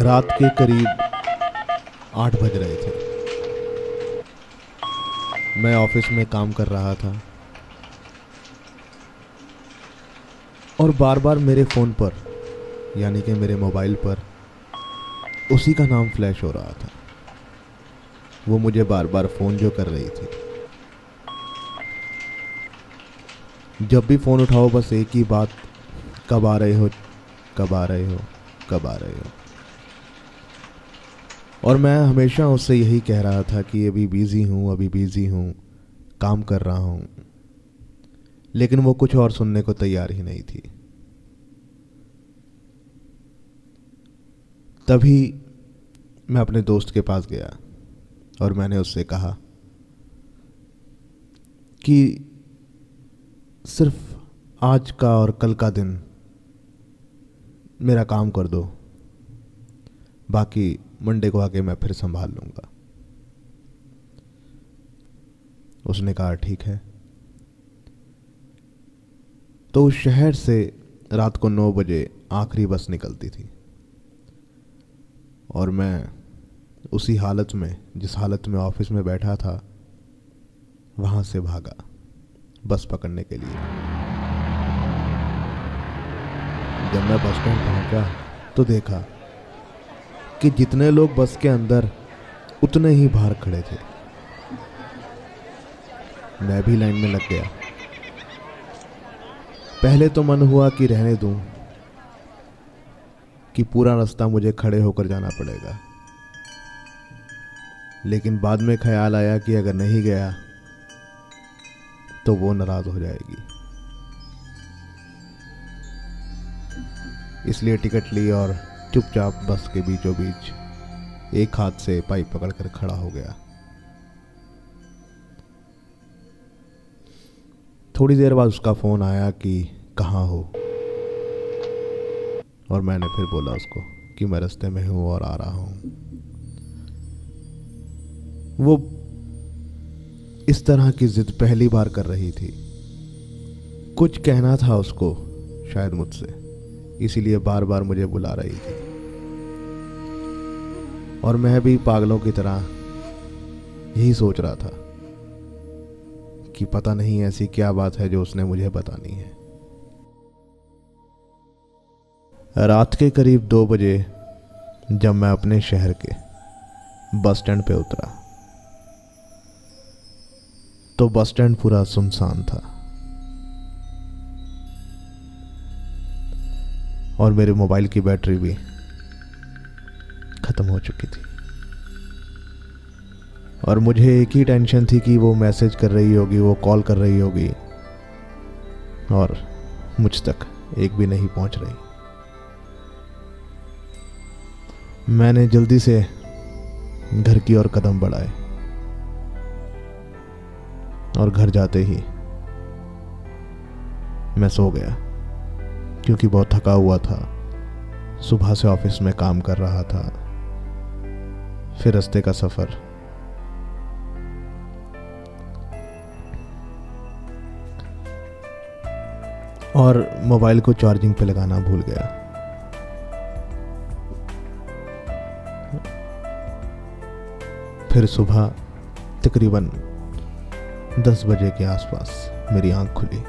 रात के करीब 8 बज रहे थे। मैं ऑफिस में काम कर रहा था और बार बार मेरे फ़ोन पर यानी कि मेरे मोबाइल पर उसी का नाम फ्लैश हो रहा था। वो मुझे बार बार फ़ोन जो कर रही थी। जब भी फ़ोन उठाओ बस एक ही बात, कब आ रहे हो, कब आ रहे हो, कब आ रहे हो। और मैं हमेशा उससे यही कह रहा था कि अभी बिज़ी हूँ, अभी बिज़ी हूँ, काम कर रहा हूँ, लेकिन वो कुछ और सुनने को तैयार ही नहीं थी। तभी मैं अपने दोस्त के पास गया और मैंने उससे कहा कि सिर्फ आज का और कल का दिन मेरा काम कर दो, बाकी मंडे को आके मैं फिर संभाल लूँगा। उसने कहा ठीक है। तो उस शहर से रात को 9 बजे आखिरी बस निकलती थी और मैं उसी हालत में, जिस हालत में ऑफिस में बैठा था, वहाँ से भागा बस पकड़ने के लिए। जब मैं बस स्टैंड पहुँचा तो देखा कि जितने लोग बस के अंदर उतने ही बाहर खड़े थे। मैं भी लाइन में लग गया। पहले तो मन हुआ कि रहने दूं, कि पूरा रास्ता मुझे खड़े होकर जाना पड़ेगा, लेकिन बाद में ख्याल आया कि अगर नहीं गया तो वो नाराज हो जाएगी। इसलिए टिकट ली और चुपचाप बस के बीचों बीच एक हाथ से पाइप पकड़कर खड़ा हो गया। थोड़ी देर बाद उसका फ़ोन आया कि कहाँ हो, और मैंने फिर बोला उसको कि मैं रास्ते में हूँ और आ रहा हूँ। वो इस तरह की जिद पहली बार कर रही थी। कुछ कहना था उसको शायद मुझसे, इसीलिए बार बार मुझे बुला रही थी। और मैं भी पागलों की तरह यही सोच रहा था कि पता नहीं ऐसी क्या बात है जो उसने मुझे बतानी है। रात के करीब 2 बजे जब मैं अपने शहर के बस स्टैंड पे उतरा तो बस स्टैंड पूरा सुनसान था और मेरे मोबाइल की बैटरी भी खत्म हो चुकी थी। और मुझे एक ही टेंशन थी कि वो मैसेज कर रही होगी, वो कॉल कर रही होगी और मुझ तक एक भी नहीं पहुंच रही। मैंने जल्दी से घर की ओर कदम बढ़ाए और घर जाते ही मैं सो गया, क्योंकि बहुत थका हुआ था। सुबह से ऑफिस में काम कर रहा था, फिर रास्ते का सफर। और मोबाइल को चार्जिंग पे लगाना भूल गया। फिर सुबह तकरीबन 10 बजे के आसपास मेरी आंख खुली,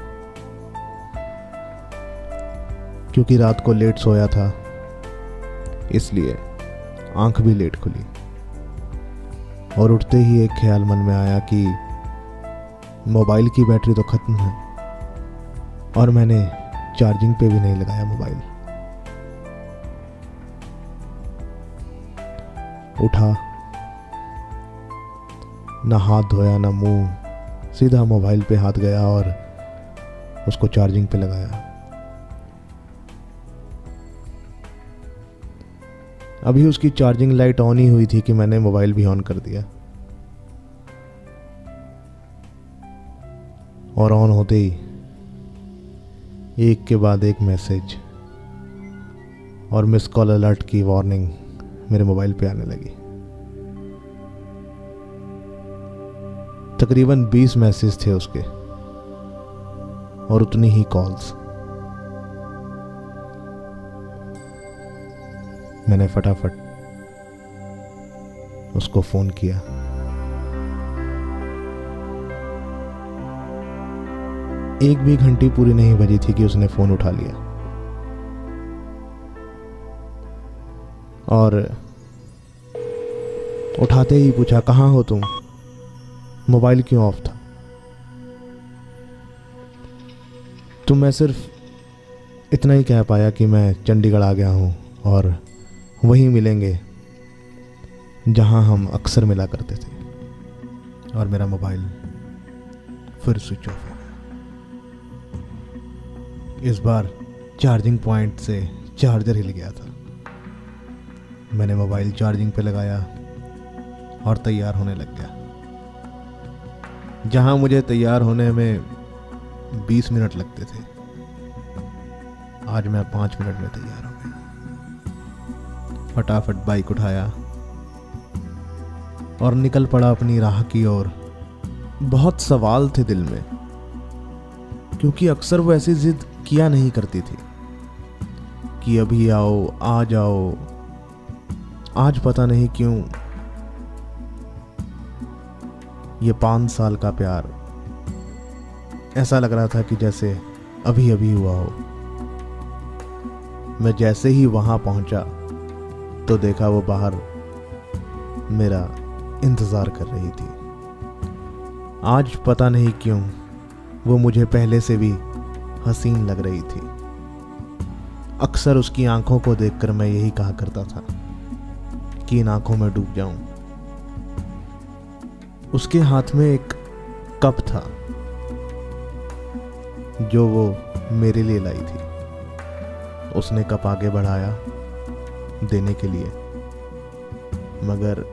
क्योंकि रात को लेट सोया था, इसलिए आंख भी लेट खुली। और उठते ही एक ख्याल मन में आया कि मोबाइल की बैटरी तो खत्म है और मैंने चार्जिंग पे भी नहीं लगाया मोबाइल। उठा, ना हाथ धोया ना मुंह, सीधा मोबाइल पे हाथ गया और उसको चार्जिंग पे लगाया। अभी उसकी चार्जिंग लाइट ऑन ही हुई थी कि मैंने मोबाइल भी ऑन कर दिया। और ऑन होते ही एक के बाद एक मैसेज और मिस कॉल अलर्ट की वार्निंग मेरे मोबाइल पे आने लगी। तकरीबन 20 मैसेज थे उसके और उतनी ही कॉल्स। मैंने फटाफट उसको फ़ोन किया। एक भी घंटी पूरी नहीं बजी थी कि उसने फ़ोन उठा लिया और उठाते ही पूछा, कहाँ हो तुम? मोबाइल क्यों ऑफ था? तो मैं सिर्फ इतना ही कह पाया कि मैं चंडीगढ़ आ गया हूँ और वहीं मिलेंगे जहाँ हम अक्सर मिला करते थे। और मेरा मोबाइल फिर स्विच ऑफ हो गया। इस बार चार्जिंग पॉइंट से चार्जर हिल गया था। मैंने मोबाइल चार्जिंग पे लगाया और तैयार होने लग गया। जहाँ मुझे तैयार होने में 20 मिनट लगते थे, आज मैं 5 मिनट में तैयार हो गया। फटाफट बाइक उठाया और निकल पड़ा अपनी राह की ओर। बहुत सवाल थे दिल में, क्योंकि अक्सर वो ऐसी जिद किया नहीं करती थी कि अभी आओ, आ जाओ। आज पता नहीं क्यों ये 5 साल का प्यार ऐसा लग रहा था कि जैसे अभी अभी हुआ हो। मैं जैसे ही वहां पहुंचा तो देखा वो बाहर मेरा इंतजार कर रही थी। आज पता नहीं क्यों वो मुझे पहले से भी हसीन लग रही थी। अक्सर उसकी आंखों को देखकर मैं यही कहा करता था कि इन आंखों में डूब जाऊं। उसके हाथ में एक कप था जो वो मेरे लिए लाई थी। उसने कप आगे बढ़ाया देने के लिए, मगर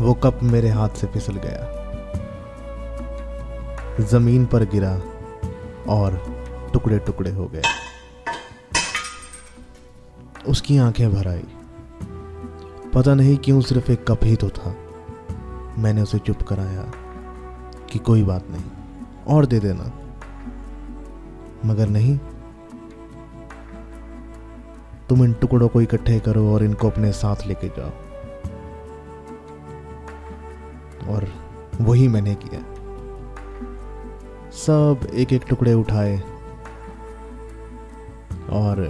वो कप मेरे हाथ से फिसल गया, जमीन पर गिरा और टुकड़े टुकड़े हो गए। उसकी आंखें भर आई। पता नहीं क्यों सिर्फ एक कप ही तो था। मैंने उसे चुप कराया कि कोई बात नहीं, और दे देना। मगर नहीं, तुम इन टुकड़ों को इकट्ठे करो और इनको अपने साथ लेके जाओ। और वही मैंने किया। सब एक एक टुकड़े उठाए और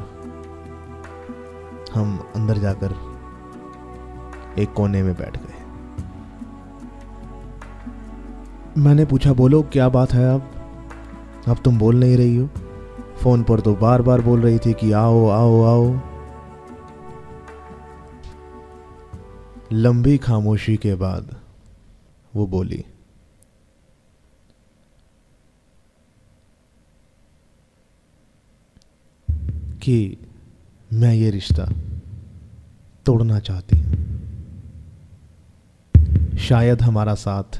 हम अंदर जाकर एक कोने में बैठ गए। मैंने पूछा, बोलो क्या बात है? अब तुम बोल नहीं रही हो। फोन पर तो बार बार बोल रही थी कि आओ आओ आओ। लंबी खामोशी के बाद वो बोली, कि मैं ये रिश्ता तोड़ना चाहती हूं। शायद हमारा साथ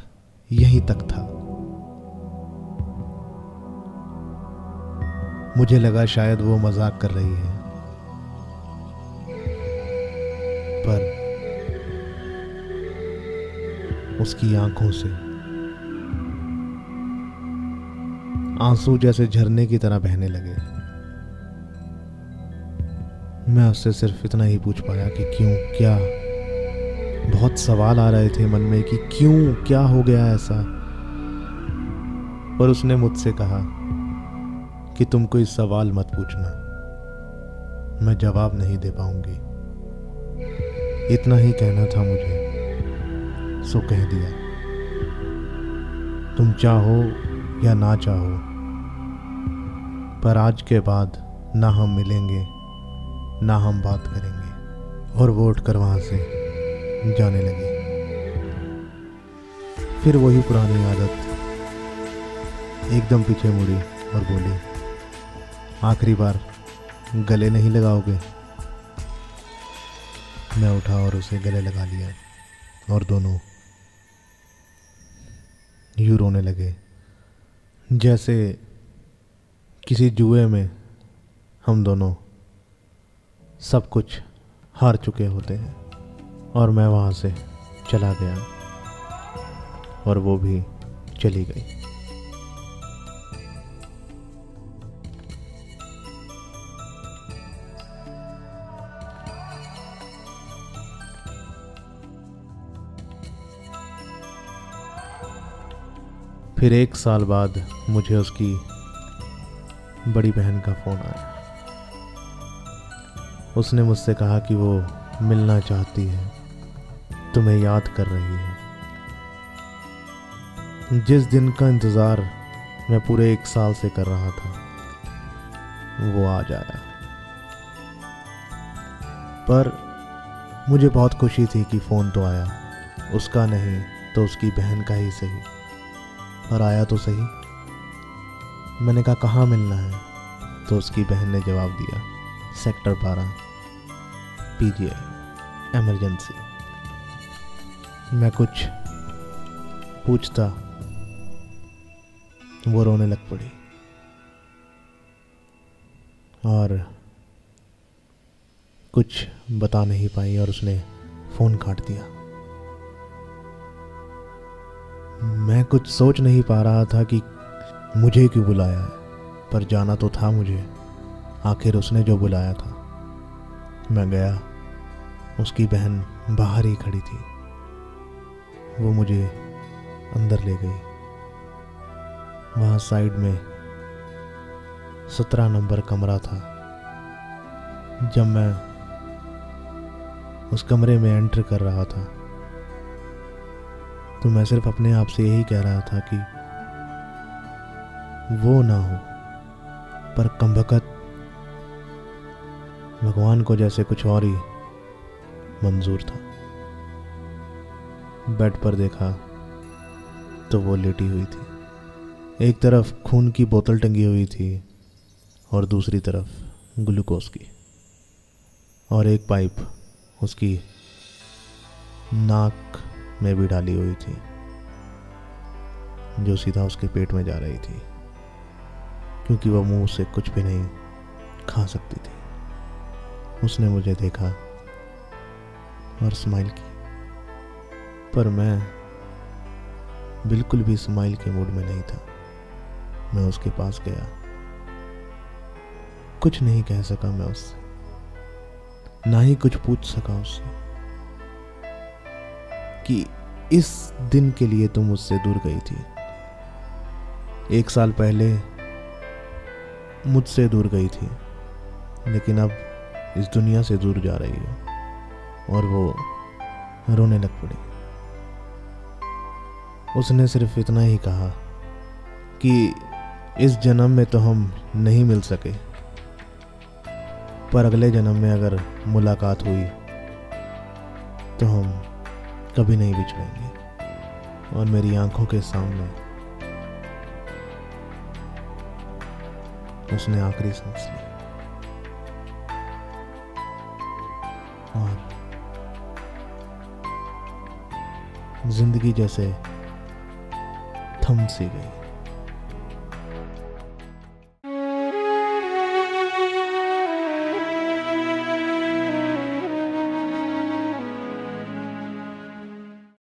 यहीं तक था। मुझे लगा शायद वो मजाक कर रही है, पर उसकी आंखों से आंसू जैसे झरने की तरह बहने लगे। मैं उससे सिर्फ इतना ही पूछ पाया कि क्यों, क्या? बहुत सवाल आ रहे थे मन में कि क्यों, क्या हो गया ऐसा। पर उसने मुझसे कहा कि तुम कोई सवाल मत पूछना, मैं जवाब नहीं दे पाऊंगी। इतना ही कहना था मुझे, सो कह दिया। तुम चाहो या ना चाहो, पर आज के बाद ना हम मिलेंगे ना हम बात करेंगे। और वो उठकर वहां से जाने लगी। फिर वही पुरानी आदत, एकदम पीछे मुड़ी और बोली, आखिरी बार गले नहीं लगाओगे? मैं उठा और उसे गले लगा लिया और दोनों यूं रोने लगे जैसे किसी जुए में हम दोनों सब कुछ हार चुके होते हैं। और मैं वहाँ से चला गया और वो भी चली गई। फिर 1 साल बाद मुझे उसकी बड़ी बहन का फ़ोन आया। उसने मुझसे कहा कि वो मिलना चाहती है, तुम्हें याद कर रही है। जिस दिन का इंतज़ार मैं पूरे 1 साल से कर रहा था वो आज आया। पर मुझे बहुत खुशी थी कि फ़ोन तो आया, उसका नहीं तो उसकी बहन का ही सही, पर आया तो सही। मैंने कहा कहाँ मिलना है, तो उसकी बहन ने जवाब दिया सेक्टर 12 PGI इमरजेंसी। मैं कुछ पूछता, वो रोने लग पड़ी और कुछ बता नहीं पाई और उसने फ़ोन काट दिया। मैं कुछ सोच नहीं पा रहा था कि मुझे क्यों बुलाया है, पर जाना तो था मुझे। आखिर उसने जो बुलाया था। मैं गया, उसकी बहन बाहर ही खड़ी थी। वो मुझे अंदर ले गई। वहाँ साइड में 17 नंबर कमरा था। जब मैं उस कमरे में एंटर कर रहा था तो मैं सिर्फ अपने आप से यही कह रहा था कि वो ना हो, पर कमबख्त भगवान को जैसे कुछ और ही मंजूर था। बेड पर देखा तो वो लेटी हुई थी। एक तरफ खून की बोतल टंगी हुई थी और दूसरी तरफ ग्लूकोज की, और एक पाइप उसकी नाक में भी डाली हुई थी जो सीधा उसके पेट में जा रही थी, क्योंकि वह मुंह से कुछ भी नहीं खा सकती थी। उसने मुझे देखा और स्माइल की, पर मैं बिल्कुल भी स्माइल के मूड में नहीं था। मैं उसके पास गया, कुछ नहीं कह सका मैं उससे, ना ही कुछ पूछ सका उससे कि इस दिन के लिए तुम मुझसे दूर गई थी। 1 साल पहले मुझसे दूर गई थी, लेकिन अब इस दुनिया से दूर जा रही हो। और वो रोने लग पड़ी। उसने सिर्फ इतना ही कहा कि इस जन्म में तो हम नहीं मिल सके, पर अगले जन्म में अगर मुलाकात हुई तो हम कभी नहीं बिछड़ेंगे। और मेरी आंखों के सामने उसने आखिरी सांस ली और जिंदगी जैसे थम सी गई।